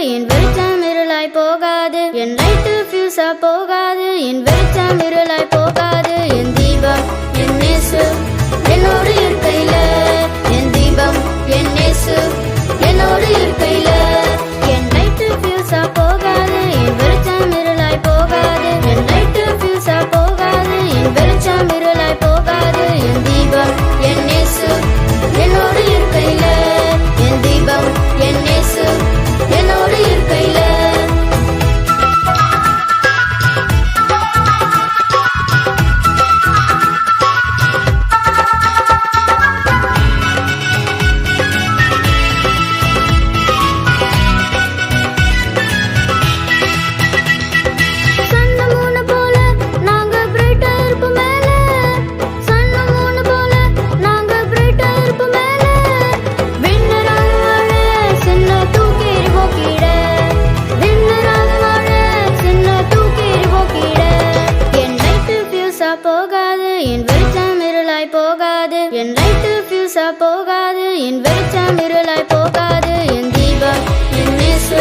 என் வெளிச்சம் இருளாய் போகாது. என் லைட்டு ஃபியூஸா போகாது, என் வெளிச்சம் இருளாய் போகாது. என் தீபம் என் இயேசு என்னோடு இருக்கையில, என் தீபம் என் இயேசு என்னோடு இருக்கையில. என் லைட்டு ஃபியூஸா போகாது, என் வெளிச்சம் இருளாய் போகாது. என் லைட்டு ஃபியூஸா போகாது, என் வெளிச்சம் இருளாய் போகாது. என் தீபம் என் இயேசு என்னோடு இருக்கையில, என் தீபம் என் இயேசு என்னோடு இருக்கையில. போகாது, என் வெளிச்சம் இருளாய் போகாது. என் லைட்டு ஃபியூஸா போகாது, என் வெளிச்சம் இருளாய் போகாது. என் தீபம் என் இயேசு